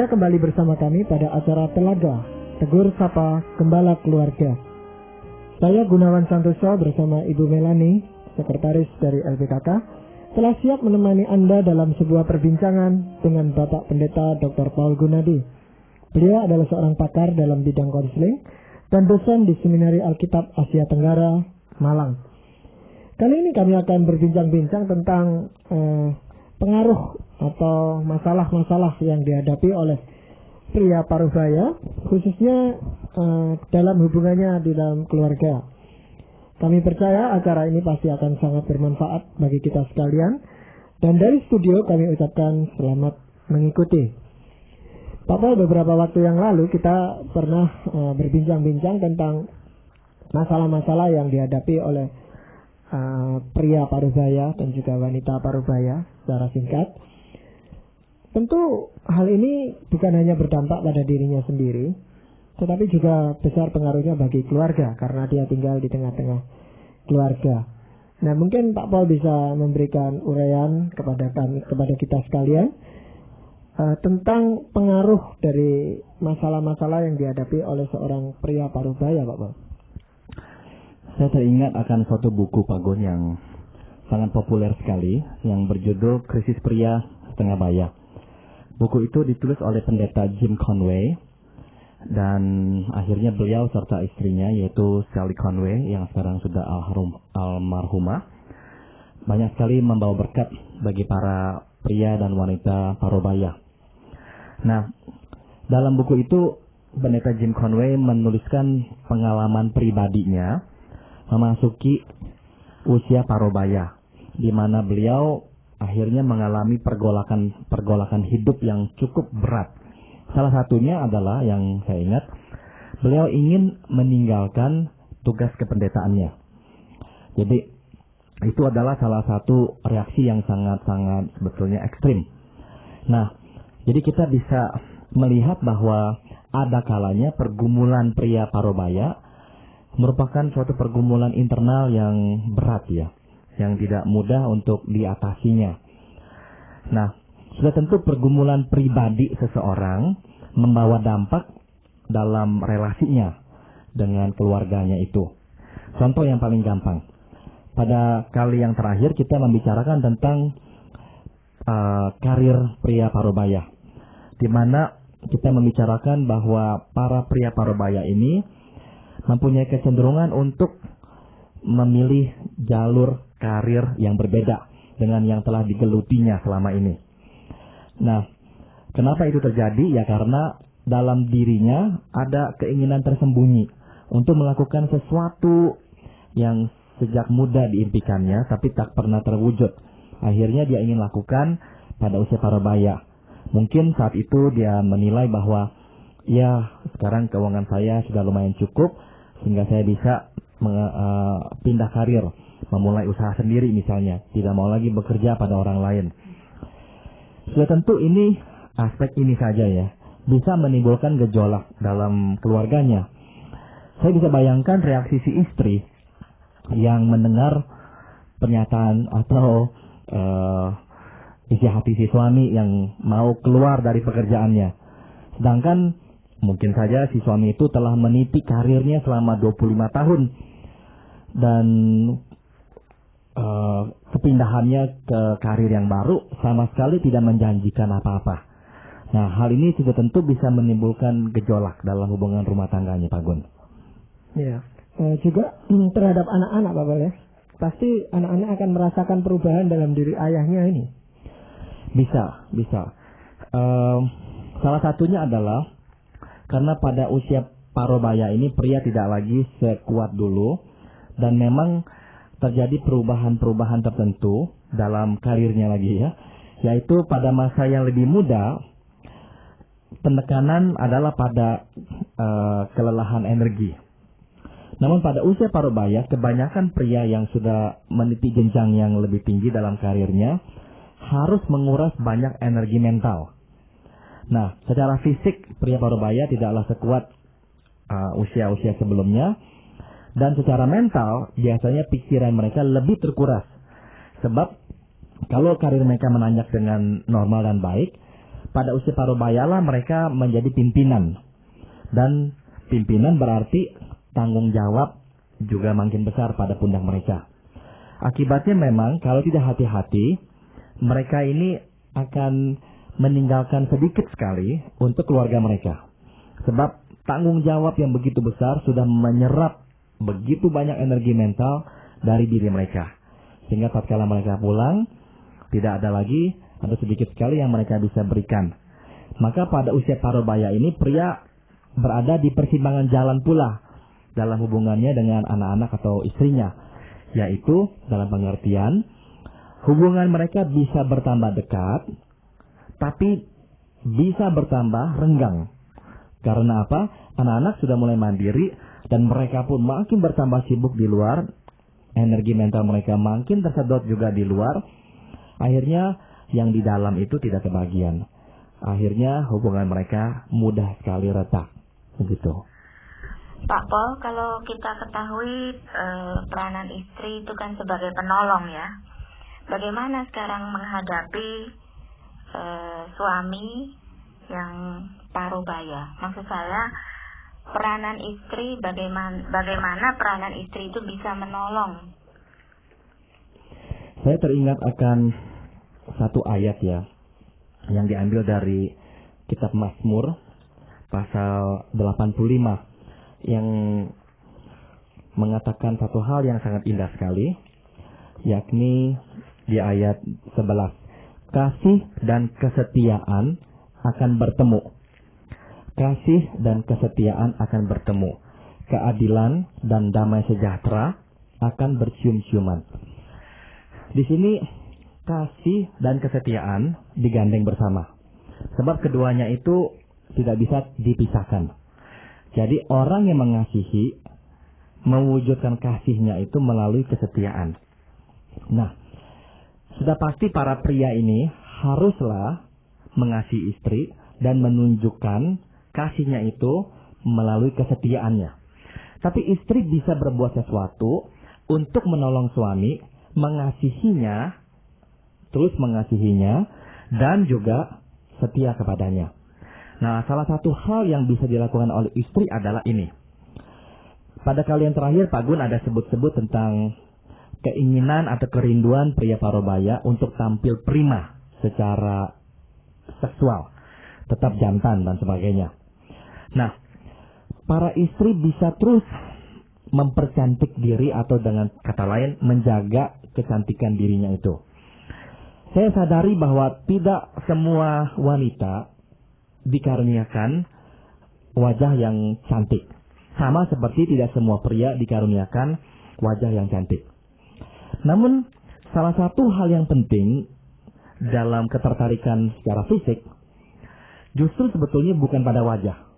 Kita kembali bersama kami pada acara Telaga Tegur Sapa Gembala Keluarga. Saya Gunawan Santoso bersama Ibu Melani, Sekretaris dari LBKK, telah siap menemani Anda dalam sebuah perbincangan dengan Bapak Pendeta Dr. Paul Gunadi. Beliau adalah seorang pakar dalam bidang konseling dan dosen di Seminari Alkitab Asia Tenggara, Malang. Kali ini kami akan berbincang-bincang tentang pengaruh atau masalah-masalah yang dihadapi oleh pria parubaya, khususnya dalam hubungannya di dalam keluarga. Kami percaya acara ini pasti akan sangat bermanfaat bagi kita sekalian, dan dari studio kami ucapkan selamat mengikuti. Bapak, beberapa waktu yang lalu kita pernah berbincang-bincang tentang masalah-masalah yang dihadapi oleh pria parubaya dan juga wanita parubaya secara singkat. Tentu hal ini bukan hanya berdampak pada dirinya sendiri, tetapi juga besar pengaruhnya bagi keluarga karena dia tinggal di tengah-tengah keluarga. Nah, mungkin Pak Paul bisa memberikan uraian kepada kita sekalian tentang pengaruh dari masalah-masalah yang dihadapi oleh seorang pria parubaya, Pak Paul. Saya teringat akan suatu buku Pak Gun yang sangat populer sekali yang berjudul Krisis Pria Setengah Baya. Buku itu ditulis oleh pendeta Jim Conway dan akhirnya beliau serta istrinya yaitu Sally Conway yang sekarang sudah almarhumah banyak sekali membawa berkat bagi para pria dan wanita parubaya. Nah, dalam buku itu pendeta Jim Conway menuliskan pengalaman pribadinya memasuki usia parubaya, di mana beliau akhirnya mengalami pergolakan hidup yang cukup berat. Salah satunya adalah yang saya ingat, beliau ingin meninggalkan tugas kependetaannya. Jadi itu adalah salah satu reaksi yang sangat-sangat sebetulnya ekstrim. Nah, jadi kita bisa melihat bahwa ada kalanya pergumulan pria parubaya merupakan suatu pergumulan internal yang berat ya, yang tidak mudah untuk diatasinya. Nah, sudah tentu pergumulan pribadi seseorang membawa dampak dalam relasinya dengan keluarganya itu. Contoh yang paling gampang, pada kali yang terakhir kita membicarakan tentang karir pria parubaya, di mana kita membicarakan bahwa para pria parubaya ini mempunyai kecenderungan untuk memilih jalur karir yang berbeda dengan yang telah digelutinya selama ini. Nah, kenapa itu terjadi? Ya karena dalam dirinya ada keinginan tersembunyi untuk melakukan sesuatu yang sejak muda diimpikannya tapi tak pernah terwujud. Akhirnya dia ingin lakukan pada usia parubaya. Mungkin saat itu dia menilai bahwa ya sekarang keuangan saya sudah lumayan cukup sehingga saya bisa pindah karir, memulai usaha sendiri misalnya, tidak mau lagi bekerja pada orang lain. Sudah tentu ini aspek ini saja ya, bisa menimbulkan gejolak dalam keluarganya. Saya bisa bayangkan reaksi si istri yang mendengar pernyataan atau isi hati si suami yang mau keluar dari pekerjaannya. Sedangkan mungkin saja si suami itu telah meniti karirnya selama 25 tahun dan kepindahannya ke karir yang baru sama sekali tidak menjanjikan apa-apa. Nah, hal ini sudah tentu bisa menimbulkan gejolak dalam hubungan rumah tangganya, Pak Gun. Iya, juga terhadap anak-anak, Pak Paul ya. Pasti anak-anak akan merasakan perubahan dalam diri ayahnya ini. Bisa. Salah satunya adalah karena pada usia parubaya ini pria tidak lagi sekuat dulu dan memang terjadi perubahan-perubahan tertentu dalam karirnya lagi ya. Yaitu pada masa yang lebih muda penekanan adalah pada kelelahan energi. Namun pada usia parubaya kebanyakan pria yang sudah meniti jenjang yang lebih tinggi dalam karirnya harus menguras banyak energi mental. Nah, secara fisik pria parubaya tidaklah sekuat usia-usia sebelumnya, dan secara mental biasanya pikiran mereka lebih terkuras. Sebab kalau karir mereka menanjak dengan normal dan baik, pada usia parubaya lah mereka menjadi pimpinan. Dan pimpinan berarti tanggung jawab juga makin besar pada pundak mereka. Akibatnya memang kalau tidak hati-hati, mereka ini akan meninggalkan sedikit sekali untuk keluarga mereka. Sebab tanggung jawab yang begitu besar sudah menyerap begitu banyak energi mental dari diri mereka. Sehingga tatkala mereka pulang, tidak ada lagi, ada sedikit sekali yang mereka bisa berikan. Maka pada usia parubaya ini pria berada di persimpangan jalan pula dalam hubungannya dengan anak-anak atau istrinya. Yaitu dalam pengertian, hubungan mereka bisa bertambah dekat, tapi bisa bertambah renggang. Karena apa? Anak-anak sudah mulai mandiri dan mereka pun makin bertambah sibuk di luar. Energi mental mereka makin tersedot juga di luar. Akhirnya yang di dalam itu tidak kebagian. Akhirnya hubungan mereka mudah sekali retak. Begitu. Pak Paul, kalau kita ketahui peranan istri itu kan sebagai penolong ya. Bagaimana sekarang menghadapi suami yang parubaya? Maksud saya, peranan istri, bagaimana peranan istri itu bisa menolong? Saya teringat akan satu ayat ya, yang diambil dari kitab Mazmur pasal 85, yang mengatakan satu hal yang sangat indah sekali, yakni di ayat 11. Kasih dan kesetiaan akan bertemu. Kasih dan kesetiaan akan bertemu. Keadilan dan damai sejahtera akan bercium-ciuman. Di sini kasih dan kesetiaan digandeng bersama. Sebab keduanya itu tidak bisa dipisahkan. Jadi orang yang mengasihi mewujudkan kasihnya itu melalui kesetiaan. Nah, sudah pasti para pria ini haruslah mengasihi istri dan menunjukkan kasihnya itu melalui kesetiaannya. Tapi istri bisa berbuat sesuatu untuk menolong suami, mengasihinya, terus mengasihinya, dan juga setia kepadanya. Nah, salah satu hal yang bisa dilakukan oleh istri adalah ini. Pada kali yang terakhir, Pak Gun ada sebut-sebut tentang keinginan atau kerinduan pria parubaya untuk tampil prima secara seksual, tetap jantan dan sebagainya. Nah, para istri bisa terus mempercantik diri atau dengan kata lain menjaga kecantikan dirinya itu. Saya sadari bahwa tidak semua wanita dikaruniakan wajah yang cantik. Sama seperti tidak semua pria dikaruniakan wajah yang cantik. Namun, salah satu hal yang penting dalam ketertarikan secara fisik, justru sebetulnya bukan pada wajah.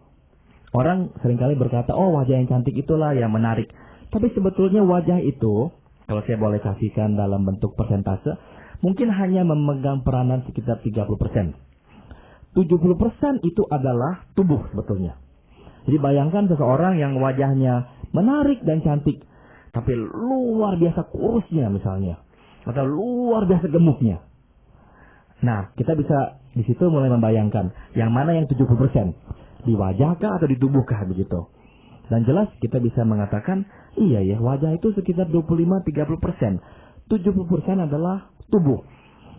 Orang seringkali berkata, oh wajah yang cantik itulah yang menarik. Tapi sebetulnya wajah itu, kalau saya boleh kasihkan dalam bentuk persentase, mungkin hanya memegang peranan sekitar 30%. 70% itu adalah tubuh sebetulnya. Jadi bayangkan seseorang yang wajahnya menarik dan cantik, tapi luar biasa kurusnya misalnya, atau luar biasa gemuknya. Nah, kita bisa di situ mulai membayangkan yang mana yang 70%, di wajahkah atau di tubuhkah begitu. Dan jelas kita bisa mengatakan, iya ya, wajah itu sekitar 25-30%. 70% adalah tubuh.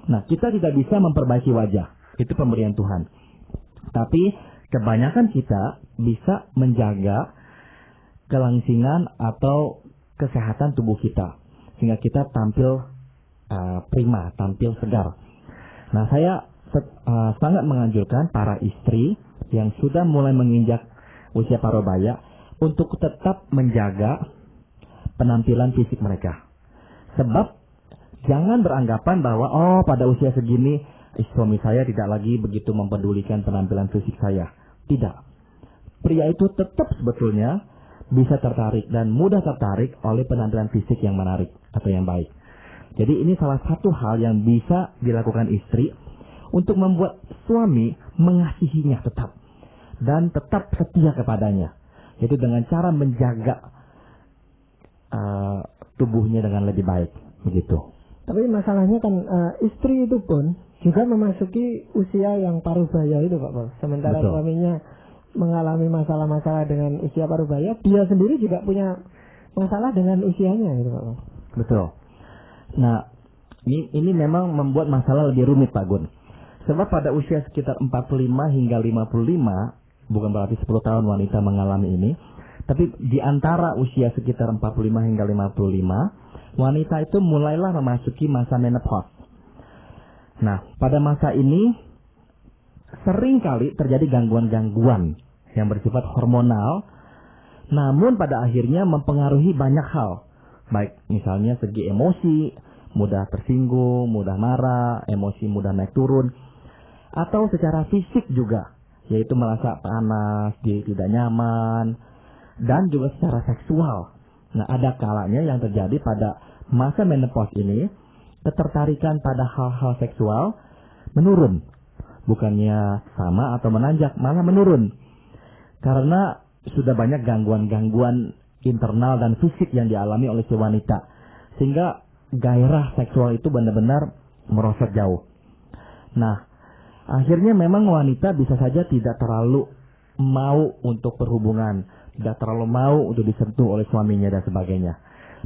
Nah, kita tidak bisa memperbaiki wajah. Itu pemberian Tuhan. Tapi kebanyakan kita bisa menjaga kelangsingan atau kesehatan tubuh kita, sehingga kita tampil prima, tampil segar. Nah, saya sangat menganjurkan para istri yang sudah mulai menginjak usia parubaya untuk tetap menjaga penampilan fisik mereka. Sebab jangan beranggapan bahwa pada usia segini suami saya tidak lagi begitu mempedulikan penampilan fisik saya. Tidak. Pria itu tetap sebetulnya bisa tertarik dan mudah tertarik oleh penampilan fisik yang menarik atau yang baik. Jadi ini salah satu hal yang bisa dilakukan istri untuk membuat suami mengasihinya tetap dan tetap setia kepadanya. Yaitu dengan cara menjaga tubuhnya dengan lebih baik. Begitu. Tapi masalahnya kan istri itu pun juga memasuki usia yang parubaya itu Pak Paul. Sementara Betul. suaminya mengalami masalah-masalah dengan usia parubaya, dia sendiri juga punya masalah dengan usianya gitu Pak Paul. Betul. Nah, ini memang membuat masalah lebih rumit Pak Gun. Sebab pada usia sekitar 45 hingga 55, bukan berarti 10 tahun wanita mengalami ini, tapi di antara usia sekitar 45 hingga 55, wanita itu mulailah memasuki masa menopause. Nah, pada masa ini sering kali terjadi gangguan-gangguan yang bersifat hormonal, namun pada akhirnya mempengaruhi banyak hal. Baik misalnya segi emosi, mudah tersinggung, mudah marah, emosi mudah naik turun, atau secara fisik juga, yaitu merasa panas, tidak nyaman, dan juga secara seksual. Nah, ada kalanya yang terjadi pada masa menopause ini, ketertarikan pada hal-hal seksual menurun. Bukannya sama atau menanjak, malah menurun. Karena sudah banyak gangguan-gangguan internal dan fisik yang dialami oleh si wanita. Sehingga gairah seksual itu benar-benar merosot jauh. Nah, akhirnya memang wanita bisa saja tidak terlalu mau untuk berhubungan, tidak terlalu mau untuk disentuh oleh suaminya dan sebagainya.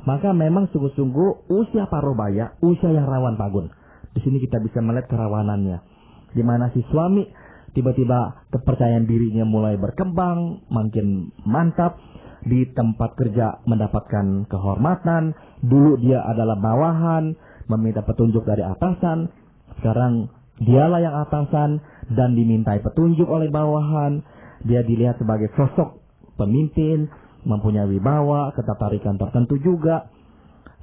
Maka memang sungguh-sungguh usia parubaya, usia yang rawan Pak Gun. Di sini kita bisa melihat kerawanannya, di mana si suami tiba-tiba kepercayaan dirinya mulai berkembang, makin mantap, di tempat kerja mendapatkan kehormatan. Dulu dia adalah bawahan, meminta petunjuk dari atasan, sekarang dialah yang atasan dan dimintai petunjuk oleh bawahan. Dia dilihat sebagai sosok pemimpin, mempunyai wibawa, ketertarikan tertentu juga.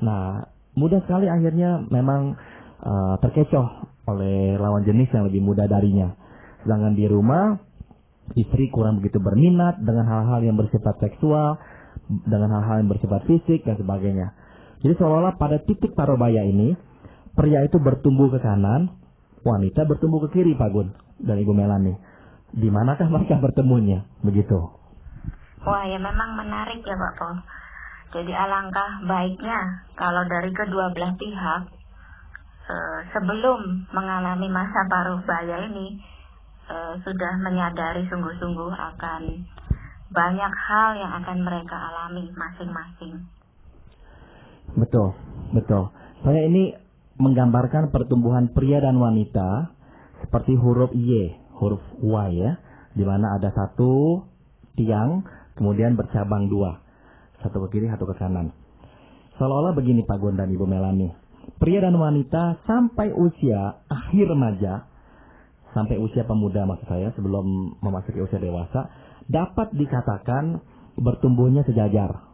Nah, mudah sekali akhirnya memang terkecoh oleh lawan jenis yang lebih muda darinya. Sedangkan di rumah, istri kurang begitu berminat dengan hal-hal yang bersifat seksual, dengan hal-hal yang bersifat fisik dan sebagainya. Jadi seolah-olah pada titik parubaya ini, pria itu bertumbuh ke kanan, wanita bertumbuh ke kiri Pak Gun dan Ibu Melani. Di manakah mereka bertemunya? Begitu. Wah, ya memang menarik ya Pak Paul. Jadi alangkah baiknya kalau dari kedua belah pihak sebelum mengalami masa parubaya ini sudah menyadari sungguh-sungguh akan banyak hal yang akan mereka alami masing-masing. Betul, betul. Saya ini menggambarkan pertumbuhan pria dan wanita seperti huruf Y, huruf Y ya, di mana ada satu tiang, kemudian bercabang dua, satu ke kiri, satu ke kanan. Seolah-olah begini Pak Gun dan Ibu Melani, pria dan wanita sampai usia akhir remaja, sampai usia pemuda maksud saya, sebelum memasuki usia dewasa, dapat dikatakan bertumbuhnya sejajar.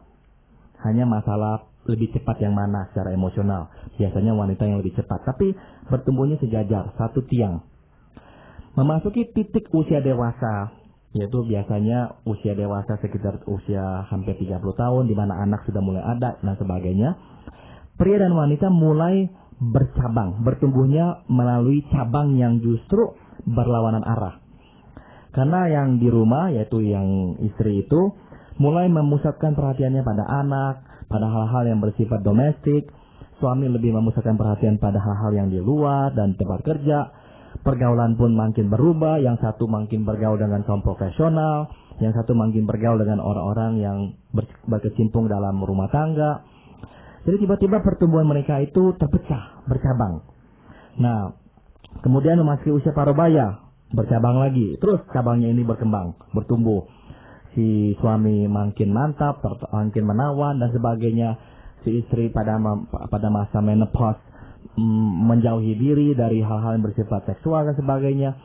Hanya masalah lebih cepat yang mana secara emosional. Biasanya wanita yang lebih cepat, tapi bertumbuhnya sejajar, satu tiang. Memasuki titik usia dewasa, yaitu biasanya usia dewasa sekitar usia hampir 30 tahun, di mana anak sudah mulai ada dan sebagainya. Pria dan wanita mulai bercabang, bertumbuhnya melalui cabang yang justru berlawanan arah. Karena yang di rumah, yaitu yang istri itu, mulai memusatkan perhatiannya pada anak, pada hal-hal yang bersifat domestik. Suami lebih memusatkan perhatian pada hal-hal yang di luar dan tempat kerja. Pergaulan pun makin berubah, yang satu makin bergaul dengan kaum profesional, yang satu makin bergaul dengan orang-orang yang berkecimpung dalam rumah tangga. Jadi tiba-tiba pertumbuhan mereka itu terpecah, bercabang. Nah, kemudian memasuki usia parubaya, bercabang lagi, terus cabangnya ini berkembang, bertumbuh. Si suami makin mantap, makin menawan dan sebagainya. Si istri pada masa menopause menjauhi diri dari hal-hal yang bersifat seksual dan sebagainya.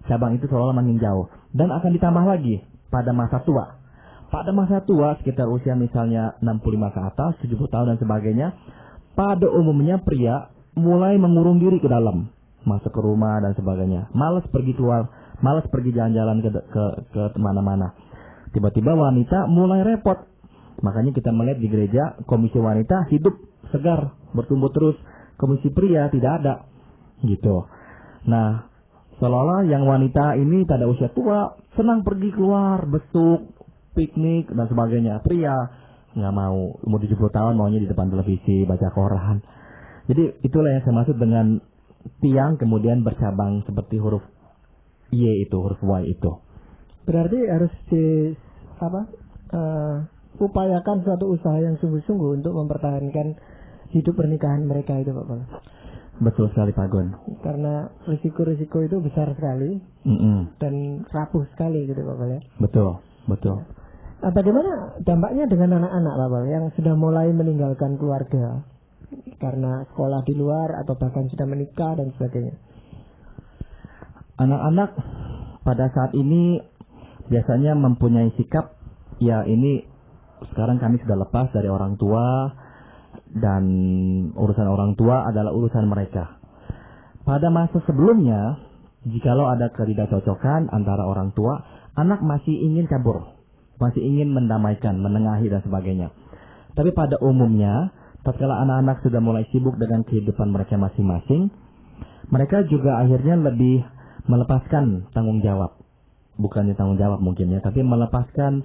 Cabang itu seolah makin jauh. Dan akan ditambah lagi pada masa tua. Pada masa tua, sekitar usia misalnya 65 ke atas, 70 tahun dan sebagainya, pada umumnya pria mulai mengurung diri ke dalam, masuk ke rumah dan sebagainya. Malas pergi keluar, malas pergi jalan-jalan ke mana-mana. Tiba-tiba wanita mulai repot. Makanya kita melihat di gereja, komisi wanita hidup segar, bertumbuh terus. Komisi pria tidak ada. Gitu. Nah, seolah-olah yang wanita ini pada usia tua, senang pergi keluar, besuk, piknik, dan sebagainya. Pria nggak mau, umur 70 tahun maunya di depan televisi, baca koran. Jadi itulah yang saya maksud dengan tiang kemudian bercabang seperti huruf Y itu, huruf Y itu. Berarti harus upayakan suatu usaha yang sungguh-sungguh untuk mempertahankan hidup pernikahan mereka itu, Pak Pol. Betul sekali Pak Gun. Karena risiko-risiko itu besar sekali dan rapuh sekali gitu, Pak Pol ya. Betul. Nah, bagaimana dampaknya dengan anak-anak, Pak Pol, yang sudah mulai meninggalkan keluarga karena sekolah di luar atau bahkan sudah menikah dan sebagainya? Anak-anak pada saat ini biasanya mempunyai sikap, ya ini sekarang kami sudah lepas dari orang tua dan urusan orang tua adalah urusan mereka. Pada masa sebelumnya, jikalau ada ketidakcocokan antara orang tua, anak masih ingin kabur, masih ingin mendamaikan, menengahi dan sebagainya. Tapi pada umumnya, tatkala anak-anak sudah mulai sibuk dengan kehidupan mereka masing-masing, mereka juga akhirnya lebih melepaskan tanggung jawab. Bukannya tanggung jawab mungkin ya, tapi melepaskan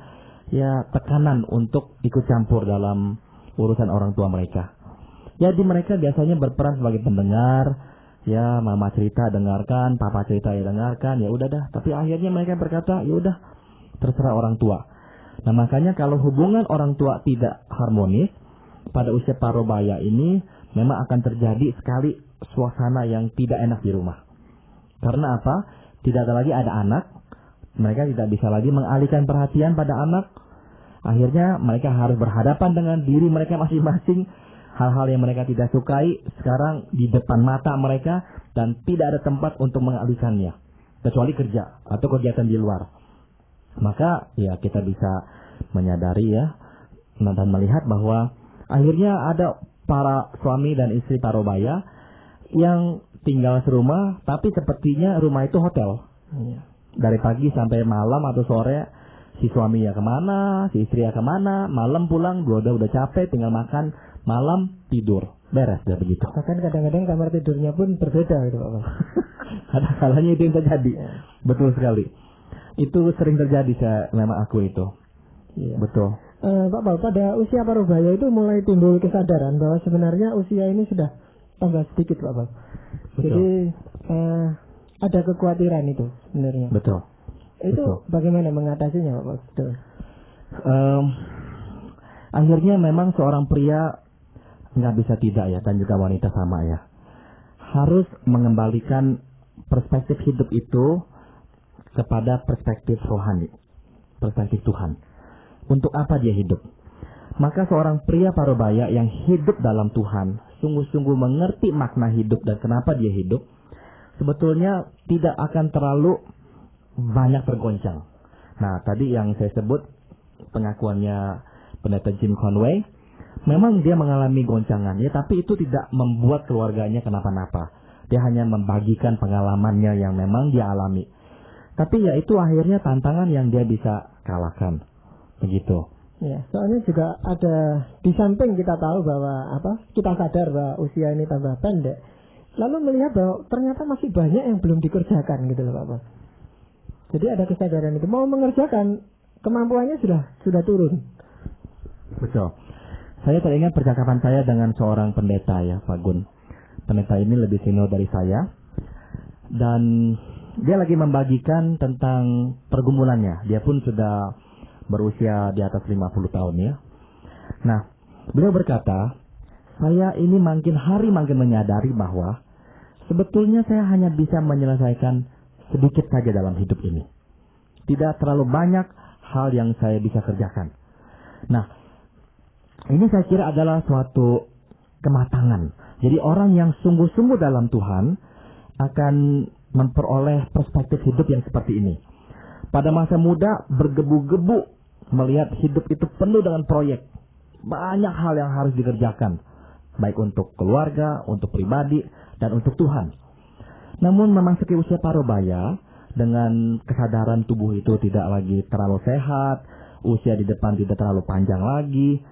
ya tekanan untuk ikut campur dalam urusan orang tua mereka. Jadi mereka biasanya berperan sebagai pendengar, ya mama cerita dengarkan, papa cerita ya dengarkan, ya udah dah. Tapi akhirnya mereka berkata, ya udah terserah orang tua. Nah makanya kalau hubungan orang tua tidak harmonis pada usia parubaya ini, memang akan terjadi sekali suasana yang tidak enak di rumah. Karena apa? Tidak ada lagi ada anak. Mereka tidak bisa lagi mengalihkan perhatian pada anak. Akhirnya mereka harus berhadapan dengan diri mereka masing-masing. Hal-hal yang mereka tidak sukai sekarang di depan mata mereka dan tidak ada tempat untuk mengalihkannya. Kecuali kerja atau kegiatan di luar. Maka ya kita bisa menyadari ya dan melihat bahwa akhirnya ada para suami dan istri parubaya yang tinggal serumah tapi sepertinya rumah itu hotel. Dari pagi sampai malam atau sore si suami ya kemana, si istri ya kemana, malam pulang udah capek, tinggal makan, malam tidur, beres dah begitu. Bahkan kadang-kadang kamar tidurnya pun berbeda gitu Pak. Kadang-kadangnya itu yang terjadi. Betul sekali. Itu sering terjadi memang aku itu. Iya. Betul. Pak Paul, pada usia parubaya itu mulai timbul kesadaran bahwa sebenarnya usia ini sudah tambah sedikit Pak Paul. Jadi ada kekhawatiran itu sebenarnya. Betul. Itu bagaimana mengatasinya Pak Paul? Betul. Akhirnya memang seorang pria nggak bisa tidak ya, dan juga wanita sama ya, harus mengembalikan perspektif hidup itu kepada perspektif rohani, perspektif Tuhan. Untuk apa dia hidup? Maka seorang pria parubaya yang hidup dalam Tuhan, sungguh-sungguh mengerti makna hidup dan kenapa dia hidup, sebetulnya tidak akan terlalu banyak tergoncang. Nah, tadi yang saya sebut pengakuannya pendeta Jim Conway, memang dia mengalami goncangan ya, tapi itu tidak membuat keluarganya kenapa-napa. Dia hanya membagikan pengalamannya yang memang dia alami. Tapi ya itu akhirnya tantangan yang dia bisa kalahkan. Begitu. Ya, soalnya juga ada di samping kita tahu bahwa kita sadar bahwa usia ini tambah pendek. Lalu melihat bahwa ternyata masih banyak yang belum dikerjakan gitu loh Pak. Jadi ada kesadaran itu mau mengerjakan, kemampuannya sudah turun. Betul. Saya teringat percakapan saya dengan seorang pendeta ya, Pak Gun. Pendeta ini lebih senior dari saya. Dan dia lagi membagikan tentang pergumulannya. Dia pun sudah berusia di atas 50 tahun ya. Nah, beliau berkata, saya ini makin hari makin menyadari bahwa sebetulnya saya hanya bisa menyelesaikan sedikit saja dalam hidup ini. Tidak terlalu banyak hal yang saya bisa kerjakan. Nah, ini saya kira adalah suatu kematangan. Jadi orang yang sungguh-sungguh dalam Tuhan akan memperoleh perspektif hidup yang seperti ini. Pada masa muda bergebu-gebu melihat hidup itu penuh dengan proyek. Banyak hal yang harus dikerjakan. Baik untuk keluarga, untuk pribadi, dan untuk Tuhan. Namun memasuki usia parubaya, dengan kesadaran tubuh itu tidak lagi terlalu sehat, usia di depan tidak terlalu panjang lagi,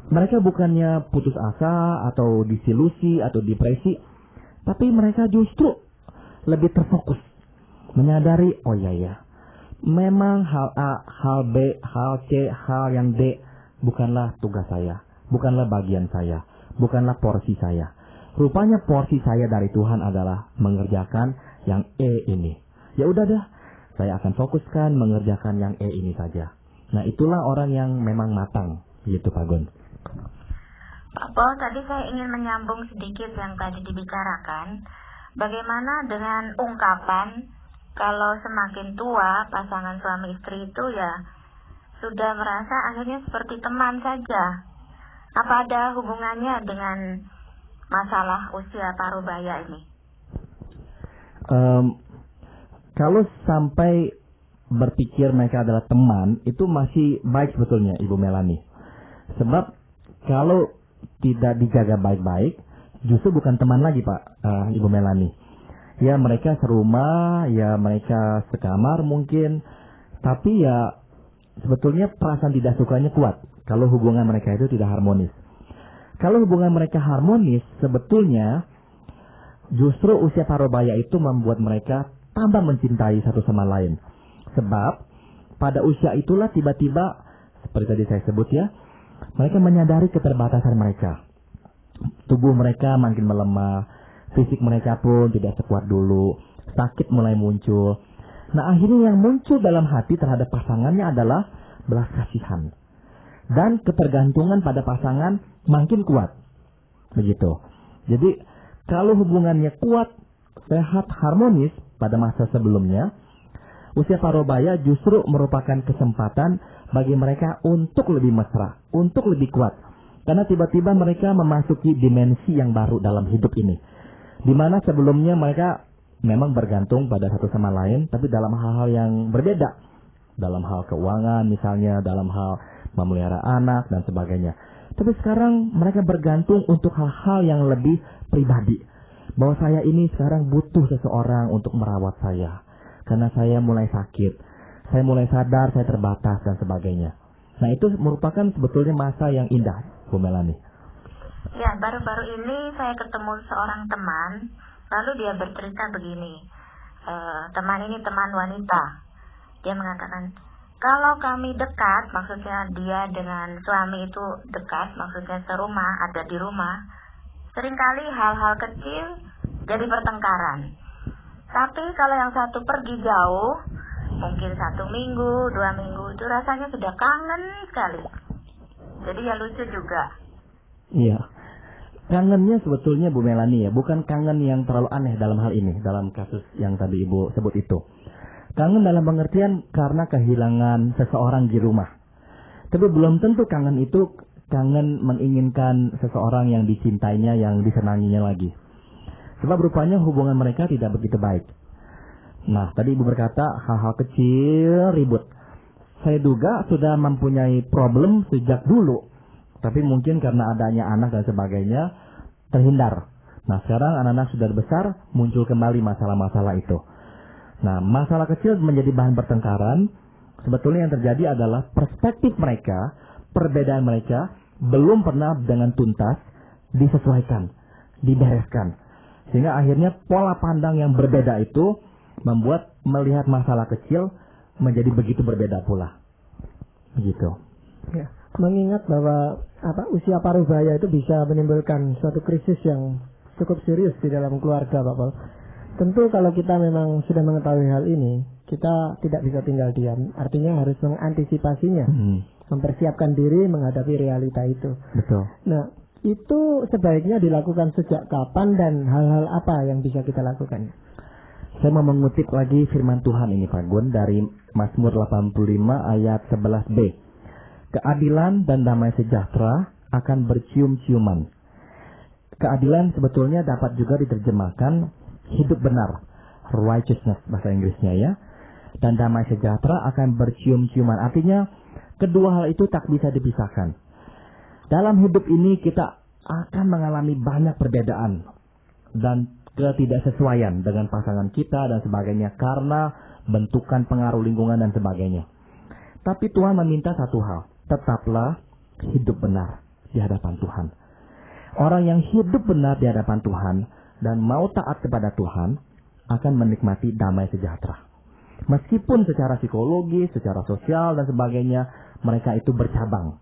mereka bukannya putus asa atau disilusi atau depresi, tapi mereka justru lebih terfokus, menyadari, oh iya, memang hal A, hal B, hal C, hal yang D bukanlah tugas saya, bukanlah bagian saya, bukanlah porsi saya. Rupanya porsi saya dari Tuhan adalah mengerjakan yang E ini. Ya udah dah, saya akan fokuskan mengerjakan yang E ini saja. Nah, itulah orang yang memang matang, gitu Pak Gun. Pak Paul, tadi saya ingin menyambung sedikit yang tadi dibicarakan. Bagaimana dengan ungkapan kalau semakin tua pasangan suami istri itu ya sudah merasa akhirnya seperti teman saja. Apa ada hubungannya dengan masalah usia parubaya ini? Kalau sampai berpikir mereka adalah teman, itu masih baik sebetulnya Ibu Melani. Sebab kalau tidak dijaga baik-baik, justru bukan teman lagi Pak Ibu Melani. Ya mereka serumah, ya mereka sekamar mungkin, tapi ya sebetulnya perasaan tidak sukanya kuat kalau hubungan mereka itu tidak harmonis. Kalau hubungan mereka harmonis, sebetulnya justru usia parubaya itu membuat mereka tambah mencintai satu sama lain. Sebab pada usia itulah tiba-tiba, seperti tadi saya sebut ya, mereka menyadari keterbatasan mereka. Tubuh mereka makin melemah, fisik mereka pun tidak sekuat dulu, sakit mulai muncul. Nah akhirnya yang muncul dalam hati terhadap pasangannya adalah belas kasihan. Dan ketergantungan pada pasangan makin kuat. Begitu. Jadi kalau hubungannya kuat, sehat, harmonis pada masa sebelumnya, usia parubaya justru merupakan kesempatan bagi mereka untuk lebih mesra, untuk lebih kuat. Karena tiba-tiba mereka memasuki dimensi yang baru dalam hidup ini. Di mana sebelumnya mereka memang bergantung pada satu sama lain, tapi dalam hal-hal yang berbeda. Dalam hal keuangan misalnya, dalam hal memelihara anak dan sebagainya. Tapi sekarang mereka bergantung untuk hal-hal yang lebih pribadi. Bahwa saya ini sekarang butuh seseorang untuk merawat saya. Karena saya mulai sakit, saya mulai sadar saya terbatas dan sebagainya. Nah itu merupakan sebetulnya masa yang indah, Bu Melani. Ya, baru-baru ini saya ketemu seorang teman, lalu dia bercerita begini. Teman ini teman wanita. Dia mengatakan, kalau kami dekat, maksudnya dia dengan suami itu dekat, maksudnya serumah, ada di rumah, seringkali hal-hal kecil jadi pertengkaran. Tapi kalau yang satu pergi jauh, mungkin 1 minggu, 2 minggu, itu rasanya sudah kangen sekali. Jadi ya lucu juga. Iya. Kangennya sebetulnya Bu Melani ya, bukan kangen yang terlalu aneh dalam hal ini, dalam kasus yang tadi Ibu sebut itu. Kangen dalam pengertian karena kehilangan seseorang di rumah. Tapi belum tentu kangen itu kangen menginginkan seseorang yang dicintainya, yang disenanginya lagi. Sebab rupanya hubungan mereka tidak begitu baik. Nah, tadi Ibu berkata hal-hal kecil ribut. Saya duga sudah mempunyai problem sejak dulu. Tapi mungkin karena adanya anak dan sebagainya, terhindar. Nah, sekarang anak-anak sudah besar, muncul kembali masalah-masalah itu. Nah, masalah kecil menjadi bahan pertengkaran. Sebetulnya yang terjadi adalah perspektif mereka, perbedaan mereka, belum pernah dengan tuntas disesuaikan, dibereskan. Sehingga akhirnya pola pandang yang berbeda itu membuat melihat masalah kecil menjadi begitu berbeda pula. Begitu. Ya, mengingat bahwa usia parubaya itu bisa menimbulkan suatu krisis yang cukup serius di dalam keluarga, Pak Paul. Tentu kalau kita memang sudah mengetahui hal ini, kita tidak bisa tinggal diam. Artinya harus mengantisipasinya, mempersiapkan diri menghadapi realita itu. Betul. Nah, itu sebaiknya dilakukan sejak kapan dan hal-hal apa yang bisa kita lakukan? Saya mau mengutip lagi firman Tuhan ini Pak Gun dari Mazmur 85 ayat 11b. Keadilan dan damai sejahtera akan bercium-ciuman. Keadilan sebetulnya dapat juga diterjemahkan hidup benar, righteousness bahasa Inggrisnya ya. Dan damai sejahtera akan bercium-ciuman. Artinya kedua hal itu tak bisa dipisahkan. Dalam hidup ini kita akan mengalami banyak perbedaan dan ketidaksesuaian dengan pasangan kita dan sebagainya karena bentukan pengaruh lingkungan dan sebagainya. Tapi Tuhan meminta satu hal, tetaplah hidup benar di hadapan Tuhan. Orang yang hidup benar di hadapan Tuhan dan mau taat kepada Tuhan akan menikmati damai sejahtera. Meskipun secara psikologis, secara sosial dan sebagainya mereka itu bercabang.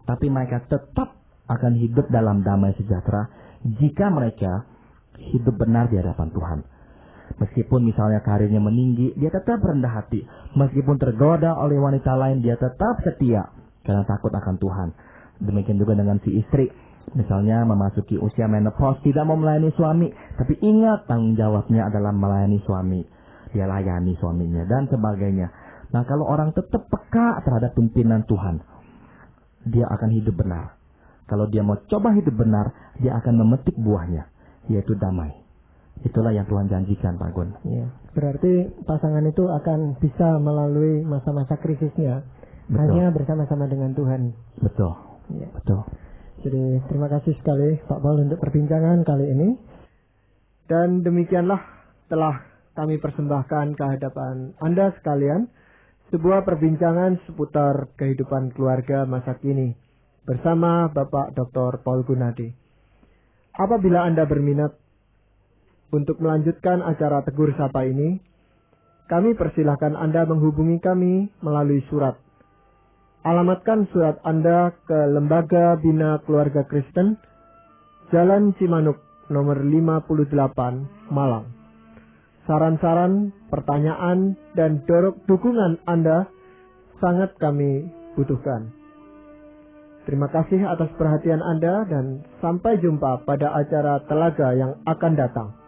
Tapi mereka tetap akan hidup dalam damai sejahtera jika mereka hidup benar di hadapan Tuhan. Meskipun misalnya karirnya meninggi, dia tetap rendah hati. Meskipun tergoda oleh wanita lain, dia tetap setia karena takut akan Tuhan. Demikian juga dengan si istri. Misalnya memasuki usia menopause, tidak mau melayani suami, tapi ingat tanggung jawabnya adalah melayani suami. Dia layani suaminya dan sebagainya. Nah, kalau orang tetap peka terhadap pimpinan Tuhan, dia akan hidup benar. Kalau dia mau coba hidup benar, dia akan memetik buahnya, yaitu damai. Itulah yang Tuhan janjikan, Pak Gun. Ya, berarti pasangan itu akan bisa melalui masa-masa krisisnya. Betul. Hanya bersama-sama dengan Tuhan. Betul. Ya. Betul. Jadi terima kasih sekali Pak Paul untuk perbincangan kali ini. Dan demikianlah telah kami persembahkan ke hadapan Anda sekalian sebuah perbincangan seputar kehidupan keluarga masa kini bersama Bapak Dr. Paul Gunadi. Apabila Anda berminat untuk melanjutkan acara Tegur Sapa ini, kami persilahkan Anda menghubungi kami melalui surat. Alamatkan surat Anda ke Lembaga Bina Keluarga Kristen, Jalan Cimanuk, nomor 58, Malang. Saran-saran, pertanyaan, dan dukungan Anda sangat kami butuhkan. Terima kasih atas perhatian Anda dan sampai jumpa pada acara Telaga yang akan datang.